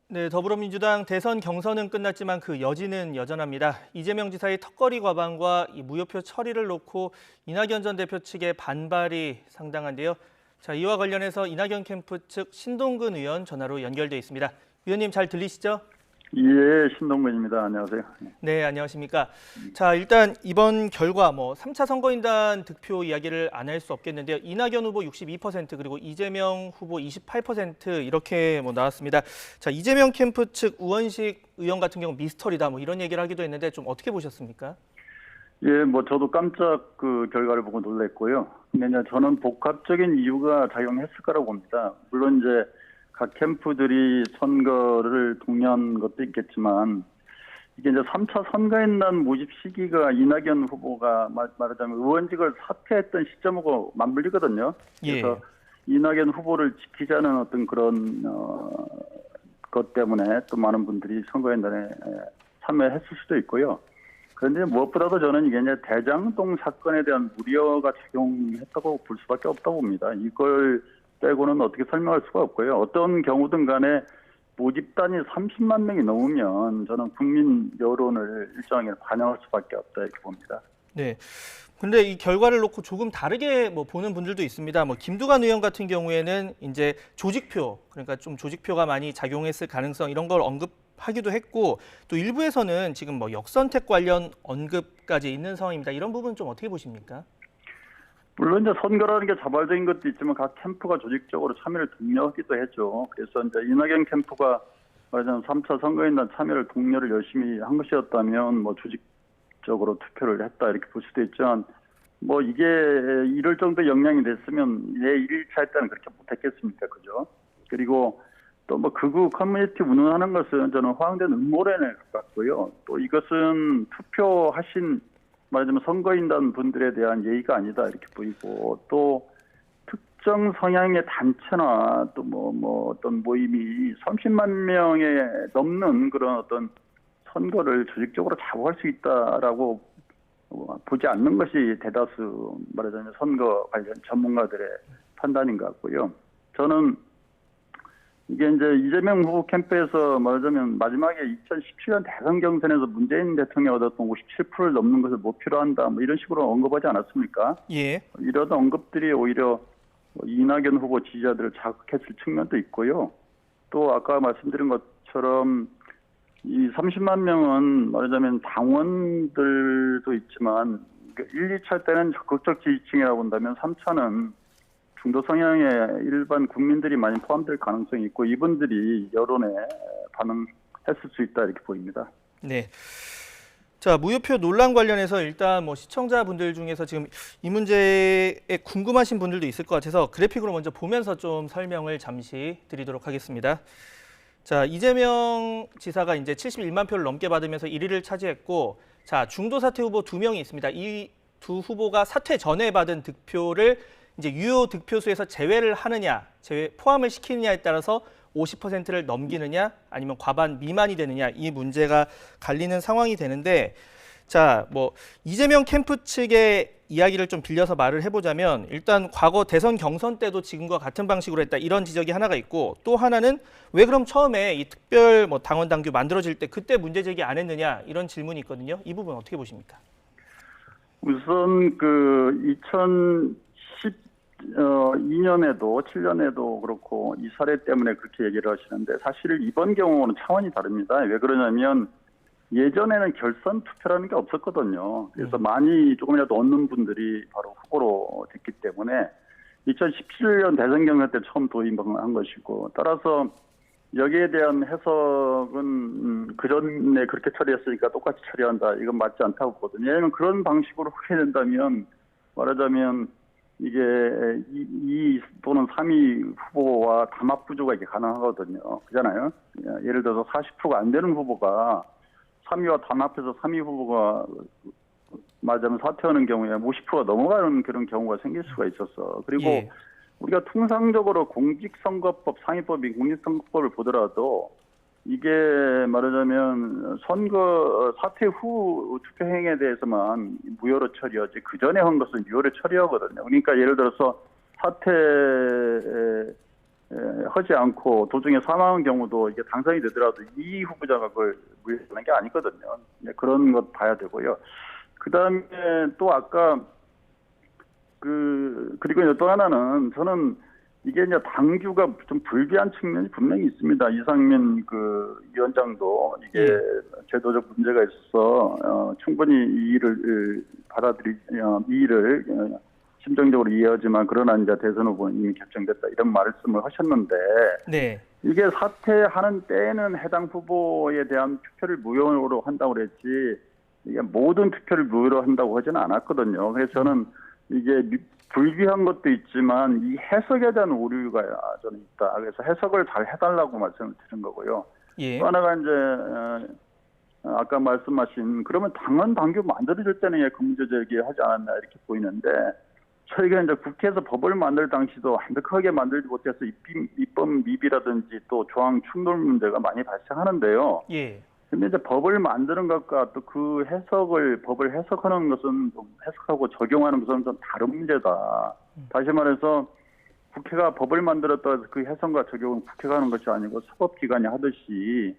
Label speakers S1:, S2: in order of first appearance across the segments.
S1: 네, 더불어민주당 대선 경선은 끝났지만 그 여지는 여전합니다. 이재명 지사의 턱걸이 과반과 이 무효표 처리를 놓고 이낙연 전 대표 측의 반발이 상당한데요. 자, 이와 관련해서 이낙연 캠프 측 신동근 의원 전화로 연결돼 있습니다. 의원님 잘 들리시죠?
S2: 예, 신동근입니다. 안녕하세요.
S1: 네, 안녕하십니까. 자, 일단 이번 결과 3차 선거인단 득표 이야기를 안 할 수 없겠는데요. 이낙연 후보 62% 그리고 이재명 후보 28% 이렇게 나왔습니다. 자, 이재명 캠프 측 우원식 의원 같은 경우 미스터리다 이런 얘기를 하기도 했는데 좀 어떻게 보셨습니까?
S2: 예, 저도 깜짝 그 결과를 보고 놀랐고요. 근데 이제 저는 복합적인 이유가 작용했을 거라고 봅니다. 물론 이제 각 캠프들이 선거를 독려한 것도 있겠지만 이게 이제 3차 선거인단 모집 시기가 이낙연 후보가 말하자면 의원직을 사퇴했던 시점하고 맞물리거든요. 그래서
S1: 예.
S2: 이낙연 후보를 지키자는 어떤 그런 것 때문에 또 많은 분들이 선거인단에 참여했을 수도 있고요. 그런데 무엇보다도 저는 이게 이제 대장동 사건에 대한 우려가 작용했다고 볼 수밖에 없다고 봅니다. 이걸 빼고는 어떻게 설명할 수가 없고요. 어떤 경우든 간에 모집단이 30만 명이 넘으면 저는 국민 여론을 일정하게 반영할 수밖에 없다 이렇게 봅니다.
S1: 네. 근데 이 결과를 놓고 조금 다르게 보는 분들도 있습니다. 김두관 의원 같은 경우에는 이제 조직표, 그러니까 좀 조직표가 많이 작용했을 가능성 이런 걸 언급하기도 했고 또 일부에서는 지금 역선택 관련 언급까지 있는 상황입니다. 이런 부분 좀 어떻게 보십니까?
S2: 물론 이제 선거라는 게 자발적인 것도 있지만 각 캠프가 조직적으로 참여를 독려하기도 했죠. 그래서 이제 이낙연 캠프가 말하자면 3차 선거인단 참여를 독려를 열심히 한 것이었다면 조직적으로 투표를 했다 이렇게 볼 수도 있지만 이게 이럴 정도 영향이 됐으면 예 1일차 때는 그렇게 못했겠습니까, 그죠? 그리고 또 극우 커뮤니티 운운하는 것은 저는 허황된 음모론에 가깝고요. 또 이것은 투표하신 말하자면 선거인단 분들에 대한 예의가 아니다 이렇게 보이고 또 특정 성향의 단체나 또 어떤 모임이 30만 명에 넘는 그런 어떤 선거를 조직적으로 자부할 수 있다라고 보지 않는 것이 대다수 말하자면 선거 관련 전문가들의 판단인 것 같고요. 저는 이게 이제 이재명 후보 캠프에서 말하자면 마지막에 2017년 대선 경선에서 문재인 대통령이 얻었던 57%를 넘는 것을 목표로 한다 이런 식으로 언급하지 않았습니까?
S1: 예.
S2: 이런 언급들이 오히려 이낙연 후보 지지자들을 자극했을 측면도 있고요. 또 아까 말씀드린 것처럼 이 30만 명은 말하자면 당원들도 있지만 1, 2차 때는 적극적 지지층이라고 본다면 3차는 중도 성향의 일반 국민들이 많이 포함될 가능성이 있고 이분들이 여론에 반응했을 수 있다 이렇게 보입니다.
S1: 네. 자, 무효표 논란 관련해서 일단 시청자분들 중에서 지금 이 문제에 궁금하신 분들도 있을 것 같아서 그래픽으로 먼저 보면서 좀 설명을 잠시 드리도록 하겠습니다. 자, 이재명 지사가 이제 71만 표를 넘게 받으면서 1위를 차지했고, 자, 중도 사퇴 후보 2명이 있습니다. 이 두 후보가 사퇴 전에 받은 득표를 이제 유효 득표수에서 제외를 하느냐, 포함을 시키느냐에 따라서 50%를 넘기느냐, 아니면 과반 미만이 되느냐 이 문제가 갈리는 상황이 되는데, 자, 이재명 캠프 측의 이야기를 좀 빌려서 말을 해보자면 일단 과거 대선 경선 때도 지금과 같은 방식으로 했다 이런 지적이 하나가 있고 또 하나는 왜 그럼 처음에 이 특별 당원 당규 만들어질 때 그때 문제 제기 안 했느냐 이런 질문이 있거든요. 이 부분 어떻게 보십니까?
S2: 우선 2012년에도 7년에도 그렇고 이 사례 때문에 그렇게 얘기를 하시는데 사실 이번 경우는 차원이 다릅니다. 왜 그러냐면 예전에는 결선 투표라는 게 없었거든요. 그래서 많이 조금이라도 얻는 분들이 바로 후보로 됐기 때문에 2017년 대선 경선 때 처음 도입한 것이고 따라서 여기에 대한 해석은 그전에 그렇게 처리했으니까 똑같이 처리한다. 이건 맞지 않다고 보거든요. 왜냐하면 그런 방식으로 하게 된다면 말하자면 이게 2 또는 3위 후보와 담합부조가 이게 가능하거든요. 그잖아요. 예를 들어서 40%가 안 되는 후보가 3위와 단합해서 3위 후보가 말하자면 사퇴하는 경우에 50%가 넘어가는 그런 경우가 생길 수가 있었어. 그리고
S1: 예.
S2: 우리가 통상적으로 공직선거법, 상위법인 공직선거법을 보더라도 이게 말하자면 선거 사퇴 후 투표 행위에 대해서만 무효로 처리하지 그 전에 한 것은 유효로 처리하거든요. 그러니까 예를 들어서 사퇴 하지 않고 도중에 사망한 경우도 이게 당선이 되더라도 이 후보자가 그걸 무효하는 게 아니거든요. 그런 것 봐야 되고요. 그다음에 또 아까 그리고 이제 또 하나는 저는 이게 이제 당규가 좀 불비한 측면이 분명히 있습니다. 이상민 위원장도 이게 제도적 문제가 있어서 충분히 이 일을 이 일을 심정적으로 이해하지만 그러나 이제 대선 후보 이미 결정됐다 이런 말씀을 하셨는데
S1: 네.
S2: 이게 사퇴하는 때에는 해당 후보에 대한 투표를 무효로 한다고 그랬지 이게 모든 투표를 무효로 한다고 하지는 않았거든요. 그래서 저는 이게 불비한 것도 있지만 이 해석에 대한 오류가 저는 있다. 그래서 해석을 잘 해달라고 말씀을 드린 거고요.
S1: 예.
S2: 또 하나가 이제 아까 말씀하신 그러면 당헌 당규 만들어질 때는 그 문제 제기하지 않았나 이렇게 보이는데 저희가 이제 국회에서 법을 만들 당시도 완벽하게 만들지 못해서 입법 미비라든지 또 조항 충돌 문제가 많이 발생하는데요.
S1: 예.
S2: 근데 이제 법을 만드는 것과 또 그 법을 해석하는 것은 좀 해석하고 적용하는 것은 좀 다른 문제다. 다시 말해서 국회가 법을 만들었다 해서 그 해석과 적용은 국회가 하는 것이 아니고 사법기관이 하듯이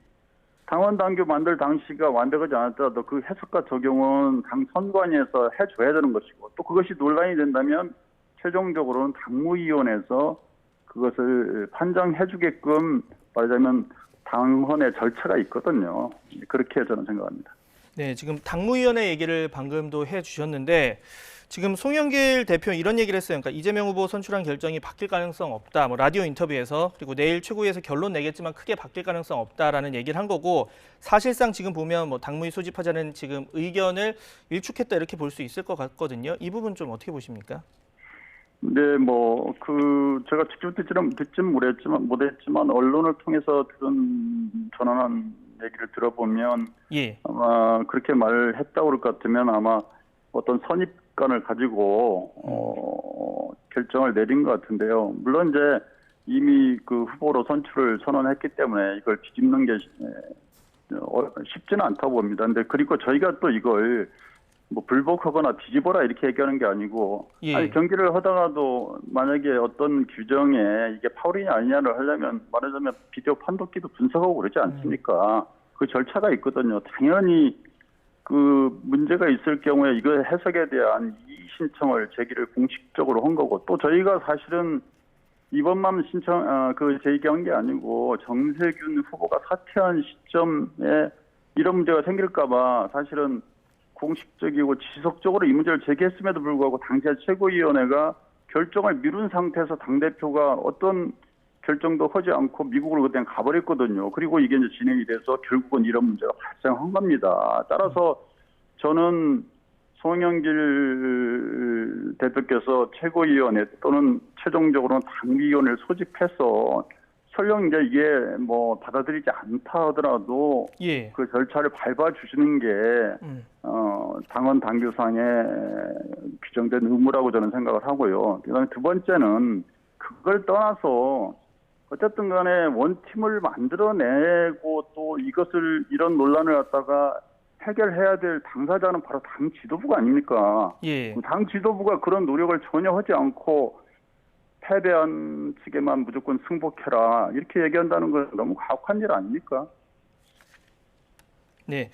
S2: 당원 당규 만들 당시가 완벽하지 않았더라도 그 해석과 적용은 당 선관위에서 해줘야 되는 것이고 또 그것이 논란이 된다면 최종적으로는 당무위원회에서 그것을 판정해주게끔 말하자면 당헌의 절차가 있거든요. 그렇게 저는 생각합니다.
S1: 네, 지금 당무위원회 얘기를 방금도 해주셨는데 지금 송영길 대표 이런 얘기를 했어요. 그러니까 이재명 후보 선출한 결정이 바뀔 가능성 없다. 뭐 라디오 인터뷰에서 그리고 내일 최고위에서 결론 내겠지만 크게 바뀔 가능성 없다라는 얘기를 한 거고 사실상 지금 보면 뭐 당무위 소집하자는 지금 의견을 일축했다 이렇게 볼 수 있을 것 같거든요. 이 부분 좀 어떻게 보십니까?
S2: 네, 제가 직접 듣지는 못했지만 언론을 통해서 전하는 얘기를 들어보면
S1: 예.
S2: 아마 그렇게 말을 했다고 그럴 것 같으면 아마 어떤 선입관을 가지고 결정을 내린 것 같은데요. 물론 이제 이미 그 후보로 선출을 선언했기 때문에 이걸 뒤집는 게 쉽지는 않다고 봅니다. 근데 그리고 저희가 또 이걸 불복하거나 뒤집어라 이렇게 얘기하는 게 아니고 아니 경기를 하다가도 만약에 어떤 규정에 이게 파울이냐 아니냐를 하려면 말하자면 비디오 판독기도 분석하고 그러지 않습니까? 그 절차가 있거든요. 당연히 그 문제가 있을 경우에 이거 해석에 대한 이의 신청을 제기를 공식적으로 한 거고 또 저희가 사실은 이번만 제기한 게 아니고 정세균 후보가 사퇴한 시점에 이런 문제가 생길까봐 사실은 공식적이고 지속적으로 이 문제를 제기했음에도 불구하고 당시에 최고위원회가 결정을 미룬 상태에서 당대표가 어떤 결정도 하지 않고 미국으로 그때 가버렸거든요. 그리고 이게 이제 진행이 돼서 결국은 이런 문제가 발생한 겁니다. 따라서 저는 송영길 대표께서 최고위원회 또는 최종적으로는 당위원회를 소집해서 설령 이제 이게 받아들이지 않다 하더라도 그 절차를 밟아 주시는 게 당헌 당규상에 규정된 의무라고 저는 생각을 하고요. 그다음에 두 번째는 그걸 떠나서 어쨌든 간에 원팀을 만들어내고 또 이런 논란을 갖다가 해결해야 될 당사자는 바로 당 지도부가 아닙니까? 당 지도부가 그런 노력을 전혀 하지 않고 패배한 측에만 무조건 승복해라 이렇게 얘기한다는 건 너무 가혹한 일 아닙니까?
S1: 네.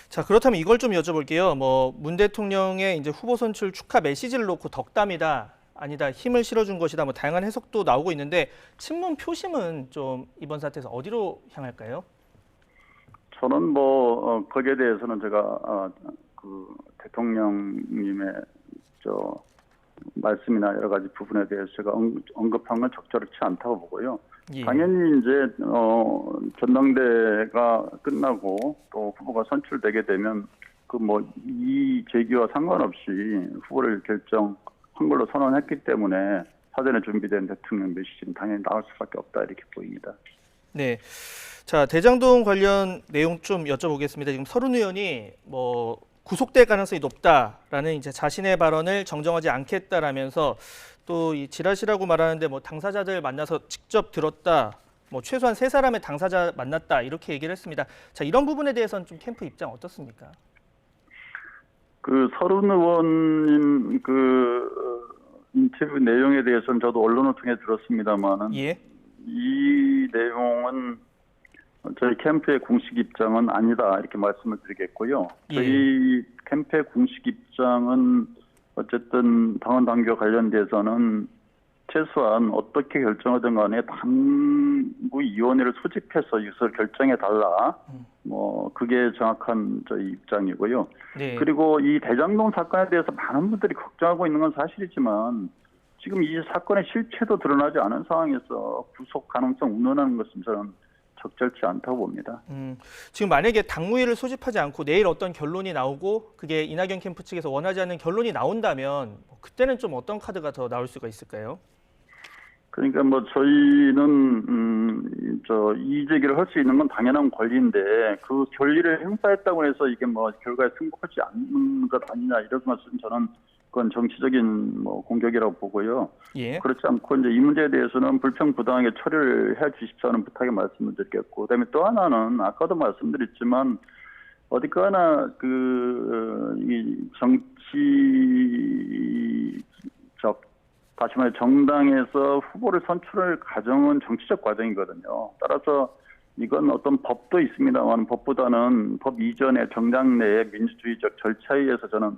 S1: 자, 그렇다면 이걸 좀 여쭤볼게요. 문 대통령의 이제 후보 선출 축하 메시지를 놓고 덕담이다, 아니다, 힘을 실어준 것이다, 다양한 해석도 나오고 있는데 친문 표심은 좀 이번 사태에서 어디로 향할까요?
S2: 저는 거기에 대해서는 제가 대통령님의 말씀이나 여러 가지 부분에 대해서 제가 언급한 건 적절치 않다고 보고요. 당연히 이제 전당대회가 끝나고 또 후보가 선출되게 되면 이 제기와 상관없이 후보를 결정한 걸로 선언했기 때문에 사전에 준비된 대통령 메시지는 당연히 나올 수밖에 없다 이렇게 보입니다.
S1: 네. 자, 대장동 관련 내용 좀 여쭤보겠습니다. 지금 서른 의원이 구속될 가능성이 높다라는 이제 자신의 발언을 정정하지 않겠다라면서 또 이 지라시라고 말하는데 당사자들 만나서 직접 들었다, 최소한 3사람의 당사자 만났다 이렇게 얘기를 했습니다. 자, 이런 부분에 대해서는 좀 캠프 입장 어떻습니까?
S2: 서른 의원님 인터뷰 내용에 대해서는 저도 언론을 통해 들었습니다만은 이 내용은 저희 캠프의 공식 입장은 아니다 이렇게 말씀을 드리겠고요. 저희 캠프의 공식 입장은 어쨌든 당원 당규와 관련돼서는 최소한 어떻게 결정하든 간에 당구위원회를 소집해서 이것을 결정해 달라. 뭐 그게 정확한 저희 입장이고요.
S1: 네.
S2: 그리고 이 대장동 사건에 대해서 많은 분들이 걱정하고 있는 건 사실이지만 지금 이 사건의 실체도 드러나지 않은 상황에서 구속 가능성 운운하는 것은 저는 적절치 않다고 봅니다.
S1: 지금 만약에 당무위를 소집하지 않고 내일 어떤 결론이 나오고 그게 이낙연 캠프 측에서 원하지 않는 결론이 나온다면 그때는 좀 어떤 카드가 더 나올 수가 있을까요?
S2: 그러니까 뭐 저희는 이의 제기를 할 수 있는 건 당연한 권리인데 그 권리를 행사했다고 해서 이게 뭐 결과에 승복하지 않는 것 아니냐 이런 것은 저는 그건 정치적인 뭐 공격이라고 보고요.
S1: 예.
S2: 그렇지 않고 이제 이 문제에 대해서는 불평부당하게 처리를 해 주십사는 부탁의 말씀을 드리겠고, 그다음에 또 하나는 아까도 말씀드렸지만 어디까나 이 정치적 다시 말해 정당에서 후보를 선출할 과정은 정치적 과정이거든요. 따라서 이건 어떤 법도 있습니다만 법보다는 법 이전의 정당 내의 민주주의적 절차에 의해서 저는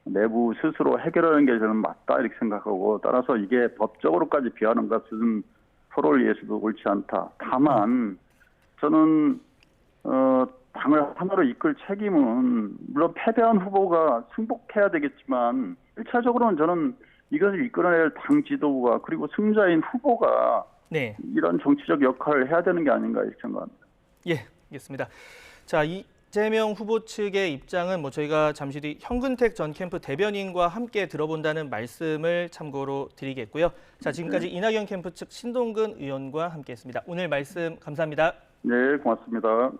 S2: 내부 스스로 해결하는 게 저는 맞다 이렇게 생각하고, 따라서 이게 법적으로까지 비하는 것은 서로를 위해서도 옳지 않다. 다만 저는 당을 하나로 이끌 책임은 물론 패배한 후보가 승복해야 되겠지만 1차적으로는 저는 이것을 이끌어낼 당 지도부가 그리고 승자인 후보가
S1: 네.
S2: 이런 정치적 역할을 해야 되는 게 아닌가 이렇게 생각합니다.
S1: 예, 알겠습니다. 자, 이재명 후보 측의 입장은 뭐 저희가 잠시 뒤 현근택 전 캠프 대변인과 함께 들어본다는 말씀을 참고로 드리겠고요. 자, 지금까지 이낙연 캠프 측 신동근 의원과 함께했습니다. 오늘 말씀 감사합니다.
S2: 네, 고맙습니다.